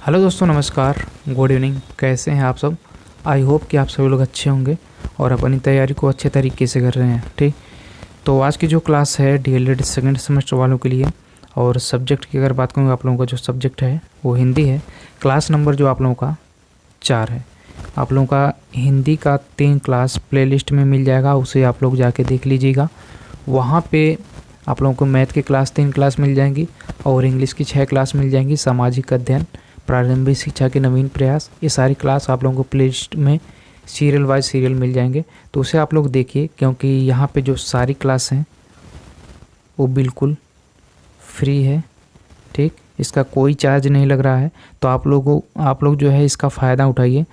Hello दोस्तों, नमस्कार, good evening. कैसे हैं आप सब? आई होप कि आप सभी लोग अच्छे होंगे और अपनी तैयारी को अच्छे तरीके से कर रहे हैं। ठीक, तो आज की जो क्लास है डीएलएड सेकंड सेमेस्टर वालों के लिए, और सब्जेक्ट की अगर बात करूँ, आप लोगों का जो सब्जेक्ट है वो हिंदी है। क्लास नंबर जो आप लोगों का 4 है। आप लोगों का हिंदी का 3 क्लास प्लेलिस्ट में मिल जाएगा, उसे आप लोग जाके देख लीजिएगा। वहाँ पे आप लोगों को मैथ की क्लास 3 क्लास मिल जाएंगी और इंग्लिश की 6 क्लास मिल जाएंगी। सामाजिक अध्ययन, प्रारंभिक शिक्षा के नवीन प्रयास, ये सारी क्लास आप लोगों को प्लेलिस्ट में सीरियल वाइज सीरियल मिल जाएंगे। तो उसे आप लोग देखिए, क्योंकि यहाँ पे जो सारी क्लास हैं वो बिल्कुल फ्री है। ठीक, इसका कोई चार्ज नहीं लग रहा है। तो आप लोग जो है इसका फ़ायदा उठाइए।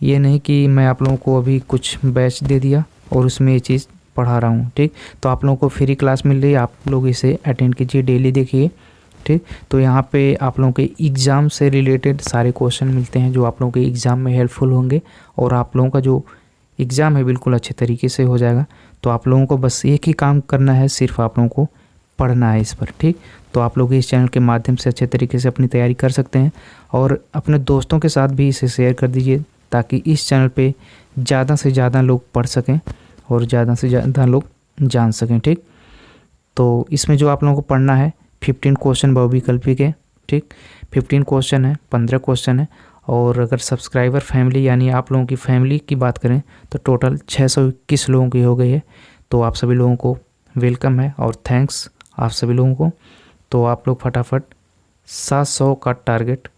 ये नहीं कि मैं आप लोगों को अभी कुछ बैच दे दिया और उसमें ये चीज़ पढ़ा रहा हूँ। ठीक, तो आप लोगों को फ्री क्लास मिल रही है, आप लोग इसे अटेंड कीजिए, डेली देखिए। ठीक, तो यहाँ पे आप लोगों के एग्ज़ाम से रिलेटेड सारे क्वेश्चन मिलते हैं जो आप लोगों के एग्ज़ाम में हेल्पफुल होंगे, और आप लोगों का जो एग्ज़ाम है बिल्कुल अच्छे तरीके से हो जाएगा। तो आप लोगों को बस एक ही काम करना है, सिर्फ आप लोगों को पढ़ना है इस पर। ठीक, तो आप लोग इस चैनल के माध्यम से अच्छे तरीके से अपनी तैयारी कर सकते हैं, और अपने दोस्तों के साथ भी इसे शेयर कर दीजिए ताकि इस चैनल पे ज़्यादा से ज़्यादा लोग पढ़ सकें और ज़्यादा से ज़्यादा लोग जान सकें। ठीक, तो इसमें जो आप लोगों को पढ़ना है 15 क्वेश्चन बहुविकल्पी के। ठीक, 15 क्वेश्चन है, 15 क्वेश्चन है। और अगर सब्सक्राइबर फैमिली यानी आप लोगों की फैमिली की बात करें तो टोटल 621 लोगों की हो गई है। तो आप सभी लोगों को वेलकम है और थैंक्स आप सभी लोगों को। तो आप लोग फटाफट 700 का टारगेट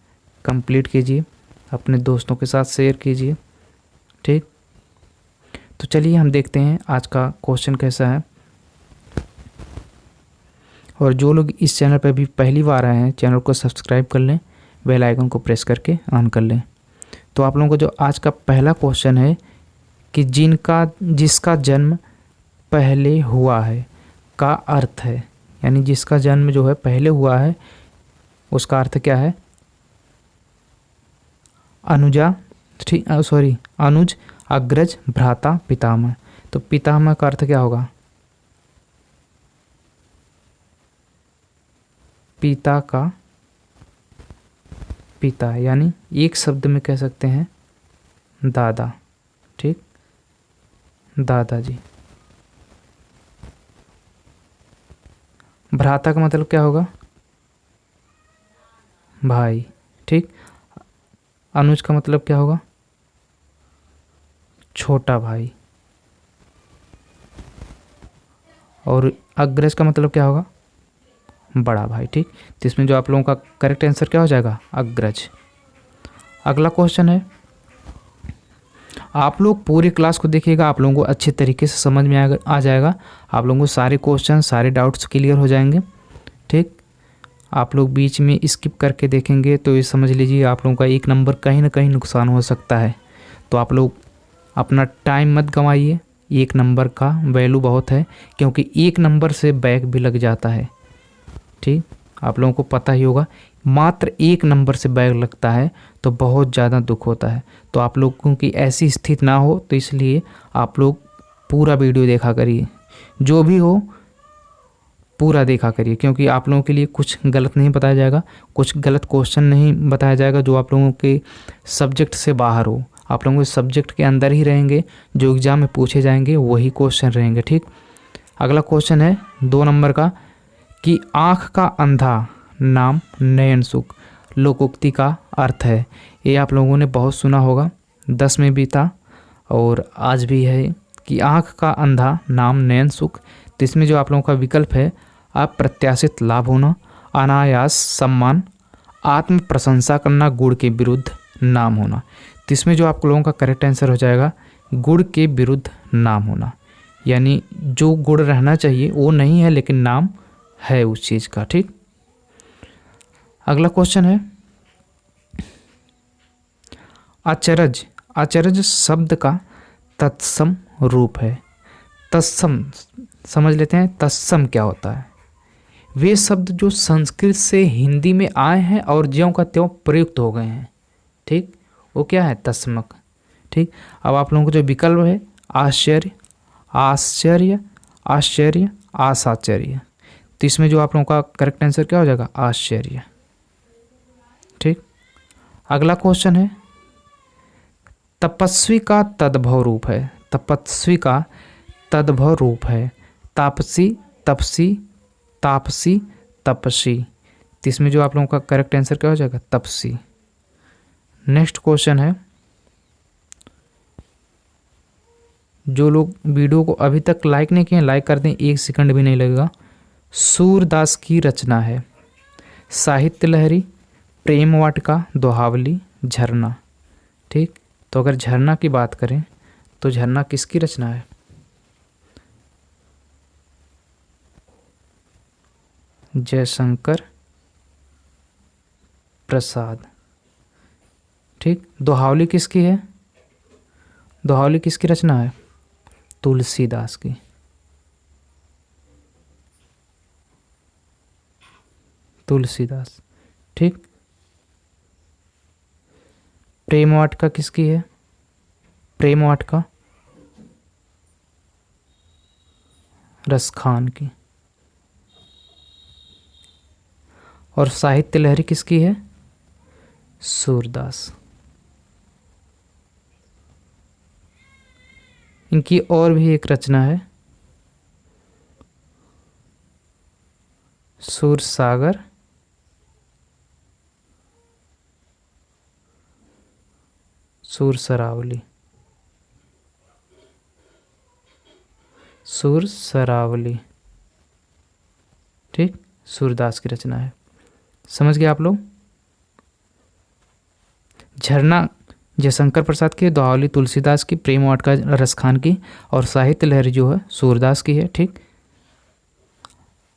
कंप्लीट कीजिए, अपने दोस्तों के साथ शेयर कीजिए। ठीक, तो चलिए हम देखते हैं आज का क्वेश्चन कैसा है। और जो लोग इस चैनल पर भी पहली बार आए हैं, चैनल को सब्सक्राइब कर लें, बेल आइकन को प्रेस करके ऑन कर लें। तो आप लोगों को जो आज का पहला क्वेश्चन है कि जिसका जन्म पहले हुआ है का अर्थ है, यानी जिसका जन्म जो है पहले हुआ है उसका अर्थ क्या है? अनुज, अग्रज, भ्राता, पितामह। तो पितामह का अर्थ क्या होगा? पिता का पिता, यानी एक शब्द में कह सकते हैं दादा। ठीक, दादाजी। भ्राता का मतलब क्या होगा? भाई। ठीक, अनुज का मतलब क्या होगा? छोटा भाई। और अग्रज का मतलब क्या होगा? बड़ा भाई। ठीक, तो इसमें जो आप लोगों का करेक्ट आंसर क्या हो जाएगा? अग्रज। अगला क्वेश्चन है, आप लोग पूरी क्लास को देखिएगा, आप लोगों को अच्छे तरीके से समझ में आ जाएगा। आप लोगों को सारे क्वेश्चन, सारे डाउट्स क्लियर हो जाएंगे। ठीक, आप लोग बीच में स्किप करके देखेंगे तो ये समझ लीजिए आप लोगों का 1 नंबर कहीं ना कहीं नुकसान हो सकता है। तो आप लोग अपना टाइम मत गंवाइए, 1 नंबर का वैल्यू बहुत है, क्योंकि 1 नंबर से बैक भी लग जाता है। ठीक, आप लोगों को पता ही होगा, मात्र 1 नंबर से बैक लगता है तो बहुत ज़्यादा दुख होता है। तो आप लोगों की ऐसी स्थिति ना हो, तो इसलिए आप लोग पूरा वीडियो देखा करिए, जो भी हो पूरा देखा करिए, क्योंकि आप लोगों के लिए कुछ गलत नहीं बताया जाएगा, कुछ गलत क्वेश्चन नहीं बताया जाएगा जो आप लोगों के सब्जेक्ट से बाहर हो। आप लोगों के सब्जेक्ट के अंदर ही रहेंगे, जो एग्ज़ाम में पूछे जाएंगे वही क्वेश्चन रहेंगे। ठीक, अगला क्वेश्चन है 2 नंबर का कि आँख का अंधा नाम नयन सुख लोकोक्ति का अर्थ है। ये आप लोगों ने बहुत सुना होगा, 10 में भी था और आज भी है कि आँख का अंधा नाम नयन सुख। तो इसमें जो आप लोगों का विकल्प है, अप्रत्याशित लाभ होना, अनायास सम्मान, आत्म प्रशंसा करना, गुण के विरुद्ध नाम होना। तो इसमें जो आप लोगों का करेक्ट आंसर हो जाएगा गुण के विरुद्ध नाम होना, यानी जो गुण रहना चाहिए वो नहीं है लेकिन नाम है उस चीज़ का। ठीक, अगला क्वेश्चन है अचरज। अचरज शब्द का तत्सम रूप है। तत्सम समझ लेते हैं, तत्सम क्या होता है? वे शब्द जो संस्कृत से हिंदी में आए हैं और ज्यों का त्यों प्रयुक्त हो गए हैं। ठीक, वो क्या है? तत्समक। ठीक, अब आप लोगों को जो विकल्प है आश्चर्य, आश्चर्य, आश्चर्य, आसाचर्य। तो इसमें जो आप लोगों का करेक्ट आंसर क्या हो जाएगा? आश्चर्य। ठीक, अगला क्वेश्चन है, तपस्वी का तद्भव रूप है। तपस्वी का तद्भव रूप है। तापसी, तपसी, तापसी, तपसी। तो इसमें जो आप लोगों का करेक्ट आंसर क्या हो जाएगा? तपसी। नेक्स्ट क्वेश्चन है, जो लोग वीडियो को अभी तक लाइक नहीं किए लाइक कर दें, 1 सेकंड भी नहीं लगेगा। सूरदास की रचना है। साहित्य लहरी, प्रेम वाटिका, दोहावली, झरना। ठीक, तो अगर झरना की बात करें तो झरना किसकी रचना है? जयशंकर प्रसाद। ठीक, दोहावली किसकी है? दोहावली किसकी रचना है? तुलसीदास की। तुलसीदास। ठीक, प्रेम वाटिका किसकी है? प्रेम वाटिका रसखान की। और साहित्य लहरी किसकी है? सूरदास। इनकी और भी एक रचना है, सूरसागर, सूरसरावली। सूरसरावली। ठीक, सूरदास की रचना है। समझ गए आप लोग? झरना जयशंकर प्रसाद की, दोहावली तुलसीदास की, प्रेम वाटिका रसखान की, और साहित्य लहरी जो है सूरदास की है। ठीक,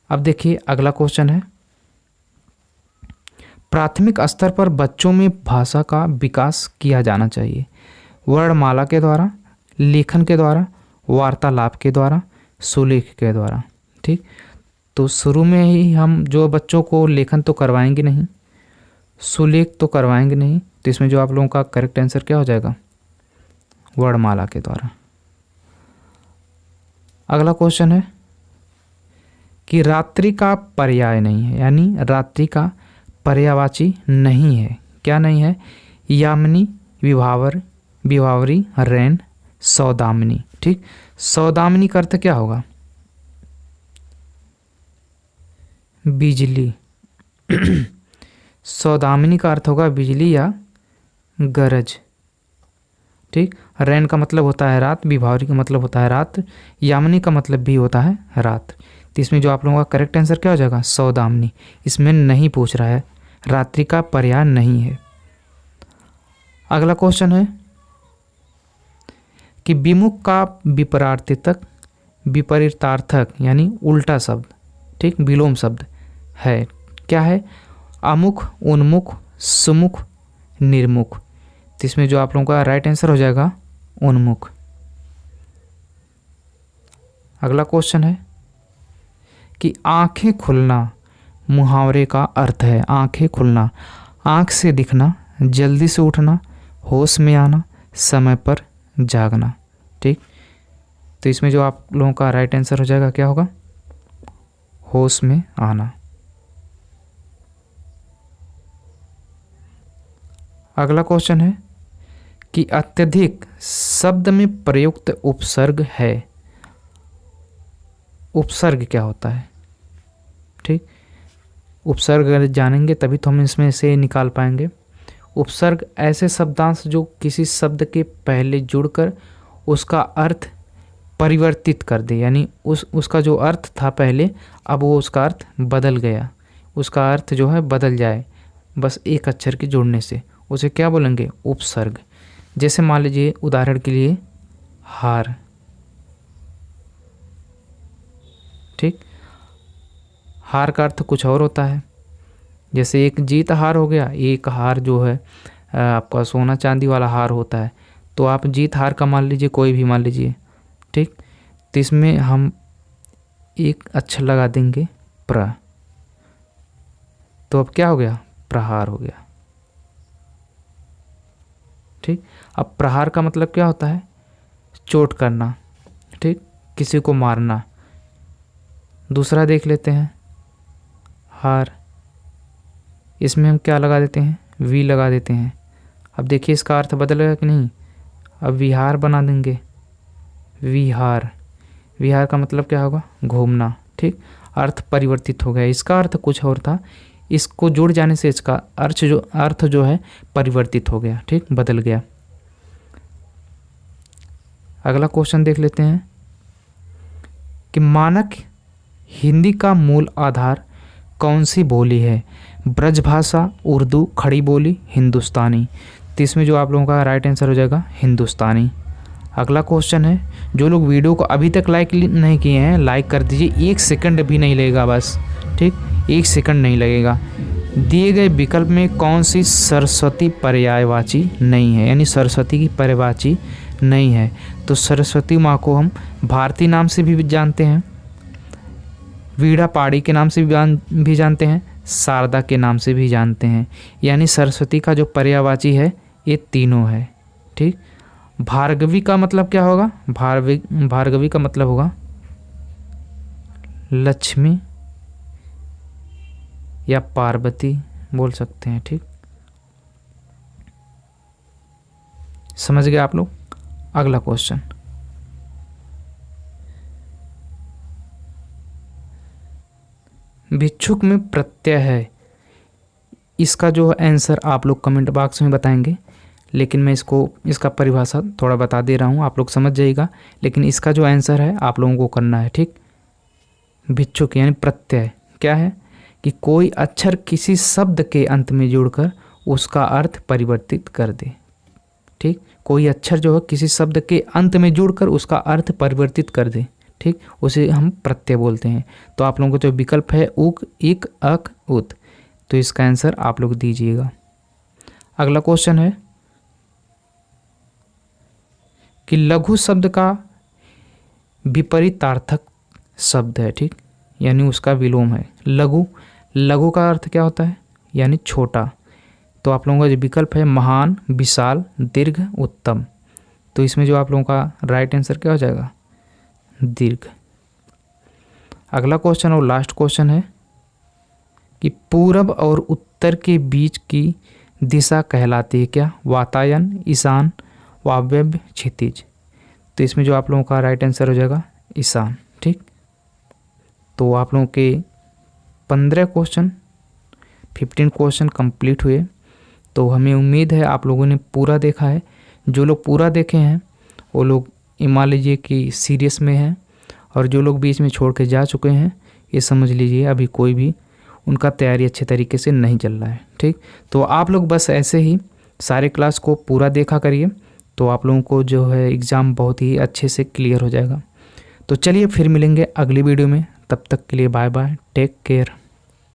अब देखिए अगला क्वेश्चन है, प्राथमिक स्तर पर बच्चों में भाषा का विकास किया जाना चाहिए। वर्णमाला के द्वारा, लेखन के द्वारा, वार्तालाप के द्वारा, सुलेख के द्वारा। ठीक, तो शुरू में ही हम जो बच्चों को लेखन तो करवाएंगे नहीं, सुलेख तो करवाएंगे नहीं, तो इसमें जो आप लोगों का करेक्ट आंसर क्या हो जाएगा? वर्णमाला के द्वारा। अगला क्वेश्चन है कि रात्रि का पर्याय नहीं है, यानी रात्रि का पर्यायवाची नहीं है। क्या नहीं है? यामिनी, विभावर, विभावरी, रैन, सौदामिनी। ठीक, सौदामिनी का अर्थ क्या होगा? बिजली। सौदामिनी का अर्थ होगा बिजली या गरज। ठीक, रैन का मतलब होता है रात, विभावरी का मतलब होता है रात, यामिनी का मतलब भी होता है रात। तो इसमें जो आप लोगों का करेक्ट आंसर क्या हो जाएगा? सौदामिनी। इसमें नहीं पूछ रहा है, रात्रि का पर्याय नहीं है। अगला क्वेश्चन है कि विमुख का विपरीतार्थक, विपरीतार्थक यानी उल्टा शब्द, ठीक, विलोम शब्द है। क्या है? अमुख, उन्मुख, सुमुख, निर्मुख। तो इसमें जो आप लोगों का राइट आंसर हो जाएगा उन्मुख। अगला क्वेश्चन है कि आंखें खुलना मुहावरे का अर्थ है। आंखें खुलना, आंख से दिखना, जल्दी से उठना, होश में आना, समय पर जागना। ठीक, तो इसमें जो आप लोगों का राइट आंसर हो जाएगा क्या होगा? होश में आना। अगला क्वेश्चन है कि अत्यधिक शब्द में प्रयुक्त उपसर्ग है। उपसर्ग क्या होता है? ठीक, उपसर्ग अगर जानेंगे तभी तो हम इसमें से निकाल पाएंगे। उपसर्ग ऐसे शब्दांश जो किसी शब्द के पहले जुड़कर उसका अर्थ परिवर्तित कर दे, यानी उसका जो अर्थ था पहले, अब वो उसका अर्थ बदल गया, उसका अर्थ जो है बदल जाए बस एक अक्षर के जुड़ने से, उसे क्या बोलेंगे? उपसर्ग। जैसे मान लीजिए उदाहरण के लिए हार। ठीक, हार का अर्थ कुछ और होता है। जैसे एक जीत हार हो गया, एक हार जो है आपका सोना चांदी वाला हार होता है, तो आप जीत हार का मान लीजिए, कोई भी मान लीजिए। ठीक, तो इसमें हम एक अक्षर लगा देंगे प्र, तो अब क्या हो गया? प्रहार हो गया। ठीक, अब प्रहार का मतलब क्या होता है? चोट करना, ठीक, किसी को मारना। दूसरा देख लेते हैं हार, इसमें हम क्या लगा देते हैं? वी लगा देते हैं, अब देखिए इसका अर्थ बदलेगा कि नहीं। अब विहार बना देंगे, विहार। विहार का मतलब क्या होगा, घूमना। ठीक, अर्थ परिवर्तित हो गया। इसका अर्थ कुछ और था, इसको जुड़ जाने से इसका अर्थ जो है परिवर्तित हो गया। ठीक, बदल गया। अगला क्वेश्चन देख लेते हैं कि मानक हिंदी का मूल आधार कौन सी बोली है। ब्रजभाषा, उर्दू, खड़ी बोली, हिंदुस्तानी। तो इसमें जो आप लोगों का राइट आंसर हो जाएगा हिंदुस्तानी। अगला क्वेश्चन है, जो लोग वीडियो को अभी तक लाइक नहीं किए हैं लाइक कर दीजिए, 1 सेकंड भी नहीं लगेगा बस। ठीक, 1 सेकंड नहीं लगेगा। दिए गए विकल्प में कौन सी सरस्वती पर्यायवाची नहीं है, यानी सरस्वती की पर्यायवाची नहीं है। तो सरस्वती माँ को हम भारती नाम से भी जानते हैं, वीणा पाड़ी के नाम से भी जानते हैं, शारदा के नाम से भी जानते हैं। यानी सरस्वती का जो पर्यायवाची है ये तीनों है। ठीक, भार्गवी का मतलब क्या होगा, भार्गवी का मतलब होगा लक्ष्मी या पार्वती बोल सकते हैं। ठीक, समझ गए आप लोग। अगला क्वेश्चन, भिक्षुक में प्रत्यय है, इसका जो आंसर आप लोग कमेंट बॉक्स में बताएंगे, लेकिन मैं इसका परिभाषा थोड़ा बता दे रहा हूँ, आप लोग समझ जाइएगा। लेकिन इसका जो आंसर है आप लोगों को करना है। ठीक, भिक्षुक यानी प्रत्यय क्या है कि कोई अक्षर किसी शब्द के अंत में जुड़कर उसका अर्थ परिवर्तित कर दे। ठीक, कोई अक्षर जो है किसी शब्द के अंत में जुड़कर उसका अर्थ परिवर्तित कर दे। ठीक, उसे हम प्रत्यय बोलते हैं। तो आप लोगों को जो विकल्प है उक, इक, अक, उत, तो इसका आंसर आप लोग दीजिएगा। अगला क्वेश्चन है कि लघु शब्द का विपरीतार्थक शब्द है। ठीक, यानी उसका विलोम है लघु। लघु का अर्थ क्या होता है, यानी छोटा। तो आप लोगों का जो विकल्प है महान, विशाल, दीर्घ, उत्तम। तो इसमें जो आप लोगों का राइट आंसर क्या हो जाएगा, दीर्घ। अगला क्वेश्चन और लास्ट क्वेश्चन है कि पूरब और उत्तर के बीच की दिशा कहलाती है क्या, वातायन, ईशान, वायव्य, क्षितिज। तो इसमें जो आप लोगों का राइट आंसर हो जाएगा ईशान। ठीक, तो आप लोगों के 15 क्वेश्चन कंप्लीट हुए। तो हमें उम्मीद है आप लोगों ने पूरा देखा है। जो लोग पूरा देखे हैं वो लोग मान लीजिए कि सीरियस में हैं, और जो लोग बीच में छोड़ के जा चुके हैं ये समझ लीजिए अभी कोई भी उनका तैयारी अच्छे तरीके से नहीं चल रहा है। ठीक, तो आप लोग बस ऐसे ही सारे क्लास को पूरा देखा करिए, तो आप लोगों को जो है एग्ज़ाम बहुत ही अच्छे से क्लियर हो जाएगा। तो चलिए फिर मिलेंगे अगली वीडियो में, तब तक के लिए बाय बाय, टेक केयर।